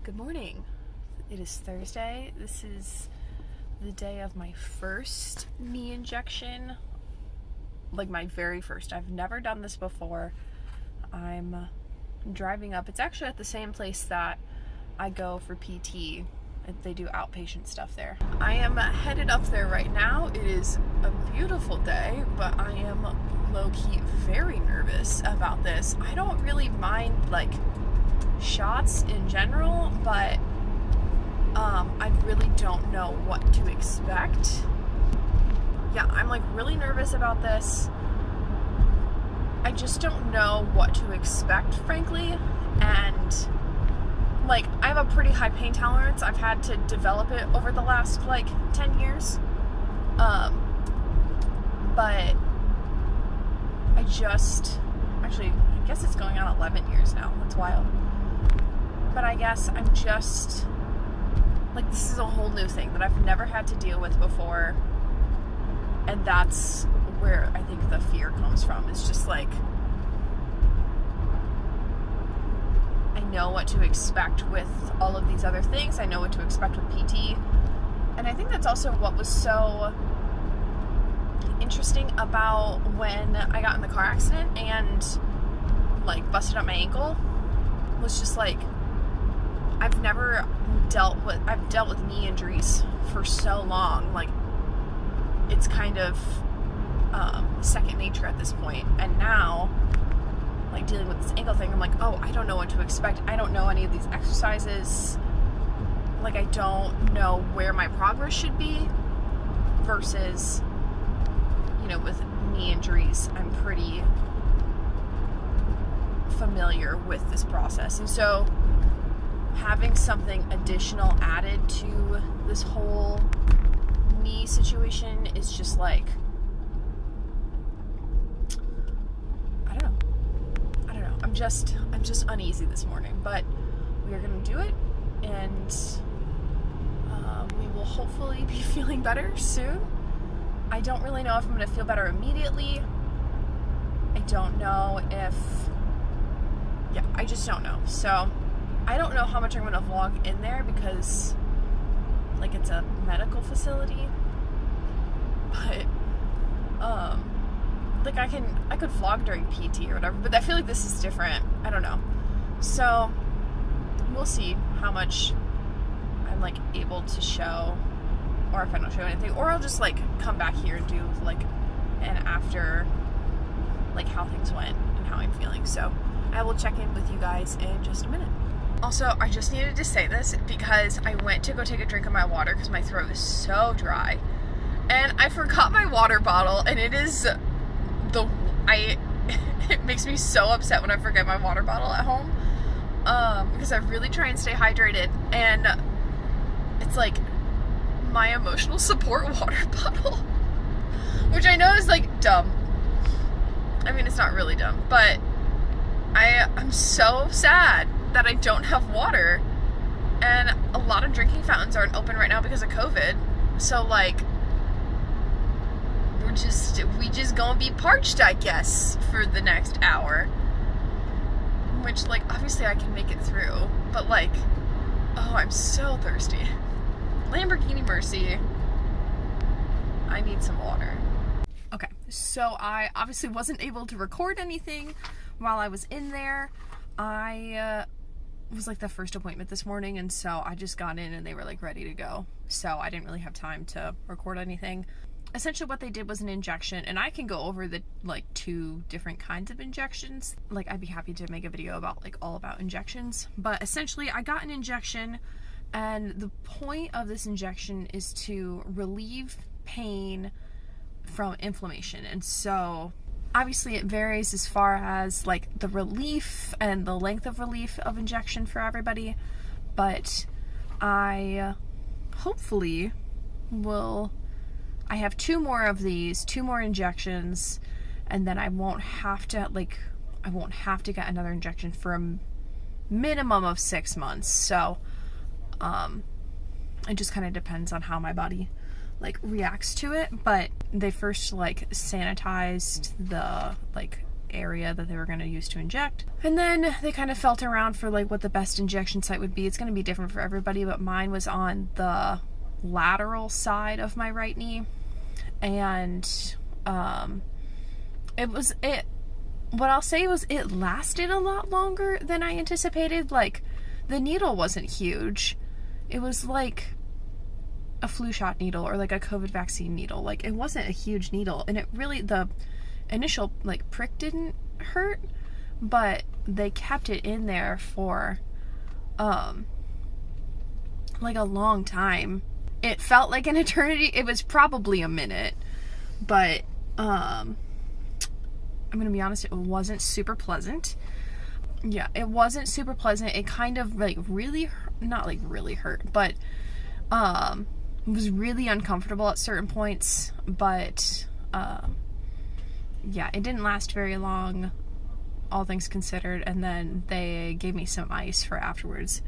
Good morning. It is Thursday. This is the day of my first knee injection. Like my very first. I've never done this before. I'm driving up. It's actually at the same place that I go for PT. They do outpatient stuff there. I am headed up there right now. It is a beautiful day, but I am low-key very nervous about this. I don't really mind shots in general, but I really don't know what to expect. Yeah, I'm really nervous about this. I just don't know what to expect, frankly, and I have a pretty high pain tolerance. I've had to develop it over the last 10 years. But I guess it's going on 11 years now. That's wild. But I guess I'm just this is a whole new thing that I've never had to deal with before. And that's where I think the fear comes from. It's just I know what to expect with all of these other things. I know what to expect with PT. And I think that's also what was so interesting about when I got in the car accident and busted up my ankle. Was just I've dealt with knee injuries for so long. It's kind of second nature at this point. And now dealing with this ankle thing, I'm oh, I don't know what to expect. I don't know any of these exercises. I don't know where my progress should be versus, with knee injuries, I'm pretty familiar with this process. And so having something additional added to this whole knee situation is just I don't know. I'm just uneasy this morning, but we are going to do it, and we will hopefully be feeling better soon. I don't really know if I'm going to feel better immediately. I don't know I just don't know. So I don't know how much I'm going to vlog in there because it's a medical facility, but I could vlog during PT or whatever, but I feel this is different. I don't know. So we'll see how much I'm able to show, or if I don't show anything, or I'll just come back here and do an after how things went and how I'm feeling. So I will check in with you guys in just a minute. Also, I just needed to say this because I went to go take a drink of my water because my throat is so dry, and I forgot my water bottle, and it makes me so upset when I forget my water bottle at home, because I really try and stay hydrated, and it's my emotional support water bottle, which I know is dumb. I mean, it's not really dumb, but I'm so sad that I don't have water, and a lot of drinking fountains aren't open right now because of COVID, so we just gonna be parched, I guess, for the next hour, which obviously I can make it through, but oh, I'm so thirsty. Lamborghini Mercy, I need some water. Okay, so I obviously wasn't able to record anything while I was in there. I was the first appointment this morning, and so I just got in and they were ready to go, so I didn't really have time to record anything. Essentially what they did was an injection, and I can go over the two different kinds of injections. I'd be happy to make a video about all about injections, but essentially I got an injection, and the point of this injection is to relieve pain from inflammation. And so obviously it varies as far as the relief and the length of relief of injection for everybody, but I hopefully I have 2 more of these, 2 more injections, and then I won't have to get another injection for a minimum of 6 months. So it just kind of depends on how my body reacts to it. But they first sanitized the area that they were going to use to inject. And then they kind of felt around for like what the best injection site would be. It's going to be different for everybody, but mine was on the lateral side of my right knee. And what I'll say was it lasted a lot longer than I anticipated. Like, the needle wasn't huge. It was like a flu shot needle or like a COVID vaccine needle. Like, it wasn't a huge needle, and it really, the initial like prick didn't hurt, but they kept it in there for like a long time. It felt like an eternity. It was probably a minute, but I'm gonna be honest, it wasn't super pleasant. Yeah, it wasn't super pleasant. It kind of like really, not like really hurt, but it was really uncomfortable at certain points. But yeah, it didn't last very long, all things considered, and then they gave me some ice for afterwards.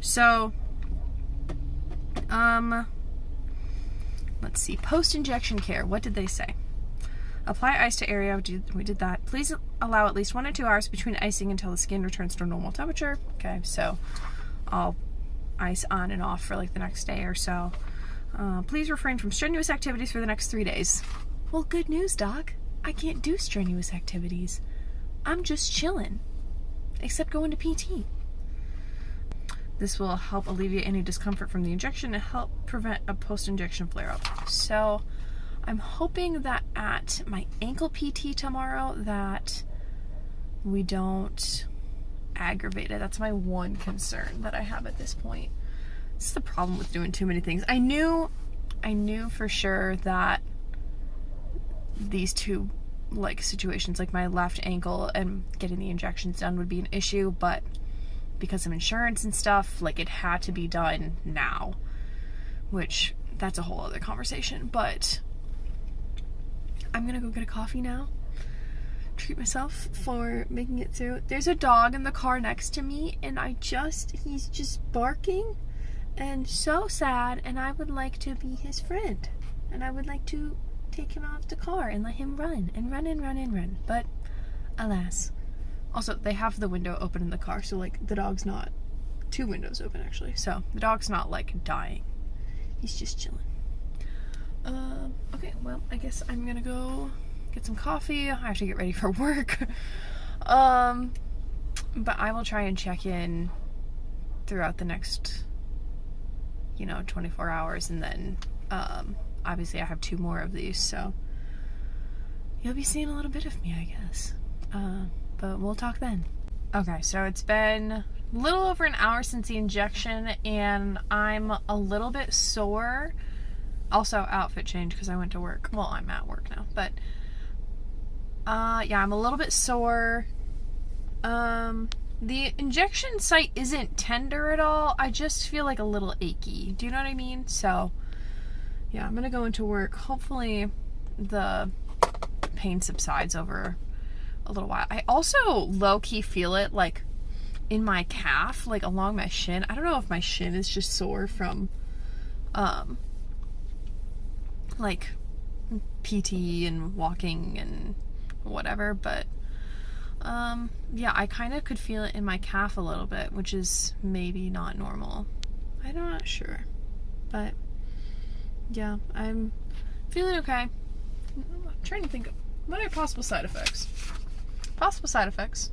So let's see, post-injection care, what did they say? Apply ice to area, we did that. Please allow at least 1 to 2 hours between icing until the skin returns to normal temperature. Okay, so I'll ice on and off for like the next day or so. Please refrain from strenuous activities for the next 3 days. Well, good news, Doc. I can't do strenuous activities. I'm just chilling, except going to PT. This will help alleviate any discomfort from the injection and help prevent a post-injection flare-up. So I'm hoping that at my ankle PT tomorrow that we don't aggravate it. That's my one concern that I have at this point. It's the problem with doing too many things. I knew for sure that these two like situations, like my left ankle and getting the injections done, would be an issue, but because of insurance and stuff, like, it had to be done now, which that's a whole other conversation. But I'm gonna go get a coffee now, treat myself for making it through. There's a dog in the car next to me, and he's just barking and so sad, and I would like to be his friend, and I would like to take him out of the car and let him run and run and run and run, but alas. Also, they have the window open in the car, so like the dog's not, 2 windows open actually, so the dog's not like dying, he's just chilling. Okay, well, I guess I'm gonna go get some coffee. I have to get ready for work. But I will try and check in throughout the next 24 hours, and then obviously I have 2 more of these, so you'll be seeing a little bit of me, I guess. But we'll talk then. Okay, so it's been a little over an hour since the injection, and I'm a little bit sore. Also, outfit change because I went to work. Well, I'm at work now, but yeah, I'm a little bit sore. The injection site isn't tender at all. I just feel like a little achy. Do you know what I mean? So yeah, I'm gonna go into work. Hopefully the pain subsides over a little while. I also low-key feel it like in my calf, like along my shin. I don't know if my shin is just sore from like PT and walking and whatever, but yeah, I kind of could feel it in my calf a little bit, which is maybe not normal. I'm not sure, but yeah, I'm feeling okay. I'm trying to think of what are possible side effects. Possible side effects.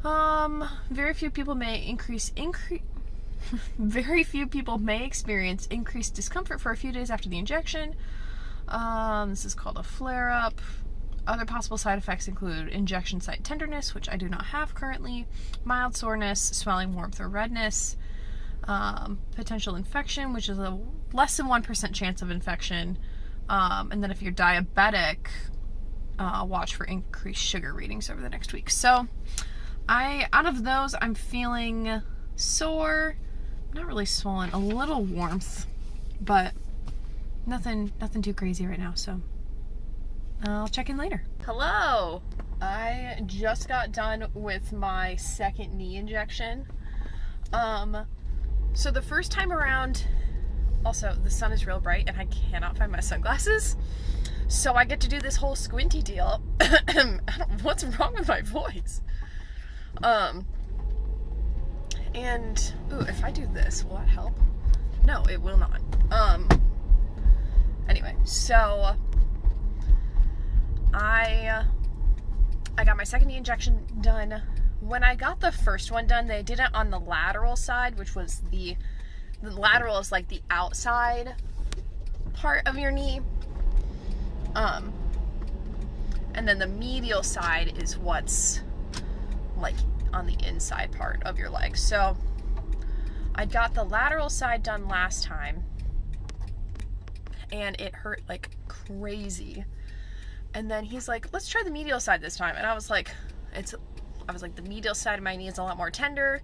Very few people may very few people may experience increased discomfort for a few days after the injection. This is called a flare-up. Other possible side effects include injection site tenderness, which I do not have currently, mild soreness, swelling, warmth, or redness, potential infection, which is a less than 1% chance of infection, and then if you're diabetic, watch for increased sugar readings over the next week. So out of those, I'm feeling sore, not really swollen, a little warmth, but nothing too crazy right now, so I'll check in later. Hello! I just got done with my second knee injection. So the first time around, also the sun is real bright and I cannot find my sunglasses. So I get to do this whole squinty deal. What's wrong with my voice? And ooh, if I do this, will that help? No, it will not. Anyway, so I got my second knee injection done. When I got the first one done, they did it on the lateral side, which was the lateral is like the outside part of your knee. And then the medial side is what's like on the inside part of your leg. So I got the lateral side done last time, and it hurt like crazy. And then he's like, let's try the medial side this time. And I was like, the medial side of my knee is a lot more tender.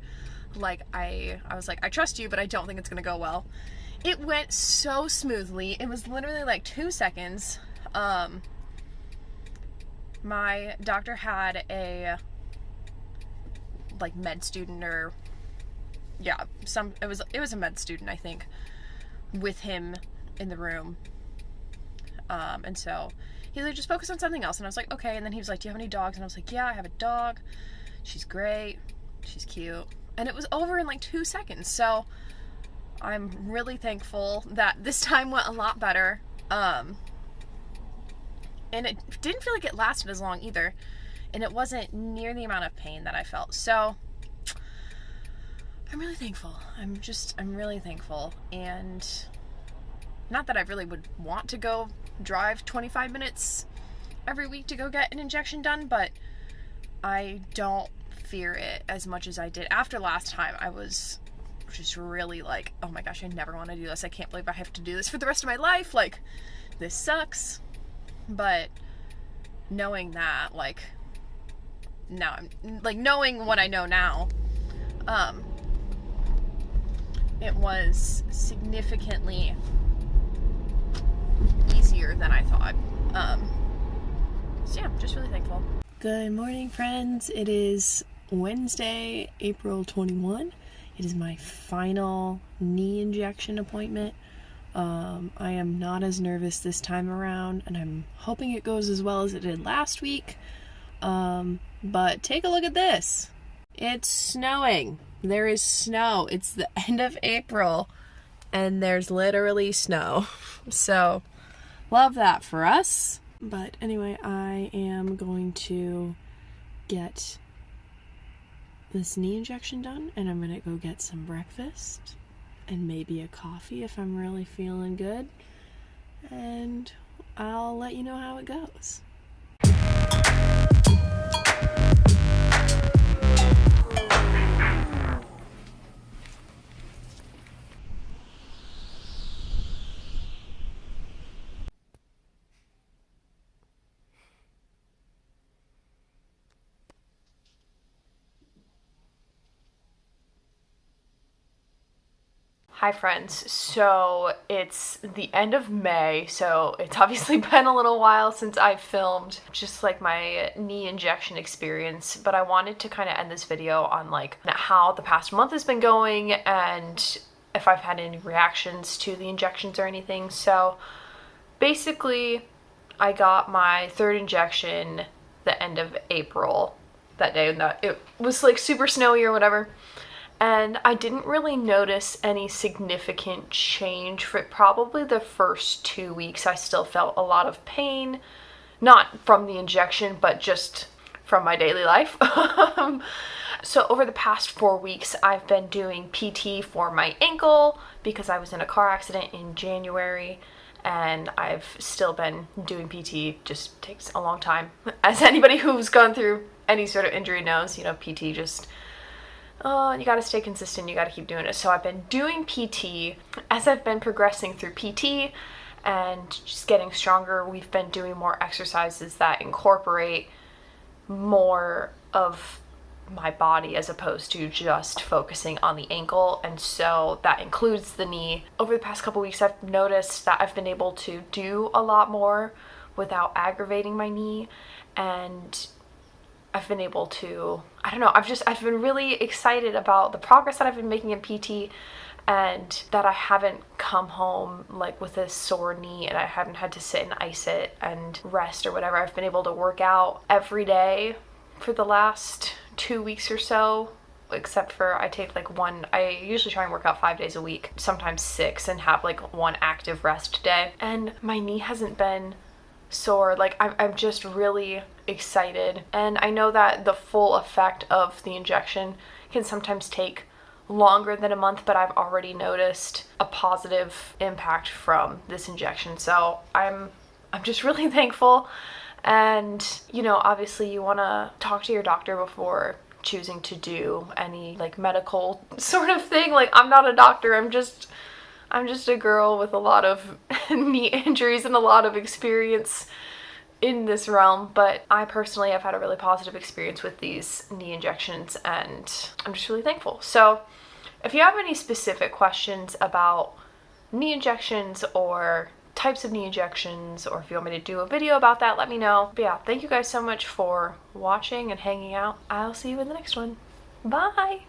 Like I was like, I trust you, but I don't think it's gonna go well. It went so smoothly. It was literally like 2 seconds. My doctor had a like med student, or yeah, it was a med student, I think, with him in the room. And so he's like, just focus on something else. And I was like, okay. And then he was like, do you have any dogs? And I was like, yeah, I have a dog. She's great. She's cute. And it was over in like 2 seconds. So I'm really thankful that this time went a lot better. And it didn't feel like it lasted as long either. And it wasn't near the amount of pain that I felt. So I'm really thankful. I'm really thankful. And not that I really would want to go drive 25 minutes every week to go get an injection done, but I don't fear it as much as I did. After last time, I was just really like, oh my gosh, I never want to do this. I can't believe I have to do this for the rest of my life. Like, this sucks. But knowing that, like, now I'm like, knowing what I know now, it was significantly easier than I thought. So yeah, I'm just really thankful. Good morning, friends. It is Wednesday, April 21. It is my final knee injection appointment. I am not as nervous this time around, and I'm hoping it goes as well as it did last week. But take a look at this. It's snowing. There is snow. It's the end of April, and there's literally snow. So, love that for us. But anyway, I am going to get this knee injection done, and I'm gonna go get some breakfast and maybe a coffee if I'm really feeling good, and I'll let you know how it goes. Hi friends, so it's the end of May, so it's obviously been a little while since I've filmed just like my knee injection experience, but I wanted to kind of end this video on like how the past month has been going and if I've had any reactions to the injections or anything. So basically I got my third injection the end of April that day, and that it was like super snowy or whatever. And I didn't really notice any significant change for probably the first 2 weeks. I still felt a lot of pain, not from the injection, but just from my daily life. So over the past 4 weeks, I've been doing PT for my ankle because I was in a car accident in January, and I've still been doing PT. Just takes a long time. As anybody who's gone through any sort of injury knows, you know, PT just... you gotta stay consistent, you gotta keep doing it. So I've been doing PT. As I've been progressing through PT and just getting stronger, we've been doing more exercises that incorporate more of my body as opposed to just focusing on the ankle, and so that includes the knee. Over the past couple weeks, I've noticed that I've been able to do a lot more without aggravating my knee, and I've been able to, I don't know, I've been really excited about the progress that I've been making in PT, and that I haven't come home like with a sore knee and I haven't had to sit and ice it and rest or whatever. I've been able to work out every day for the last 2 weeks or so, except for I usually try and work out 5 days a week, sometimes 6, and have like one active rest day. And my knee hasn't been sore. Like I'm just really excited. And I know that the full effect of the injection can sometimes take longer than a month, but I've already noticed a positive impact from this injection. So I'm just really thankful. And, you know, obviously you want to talk to your doctor before choosing to do any like medical sort of thing. Like, I'm not a doctor. I'm just a girl with a lot of knee injuries and a lot of experience in this realm, but I personally have had a really positive experience with these knee injections, and I'm just really thankful. So if you have any specific questions about knee injections or types of knee injections, or if you want me to do a video about that, let me know. But yeah, thank you guys so much for watching and hanging out. I'll see you in the next one. Bye!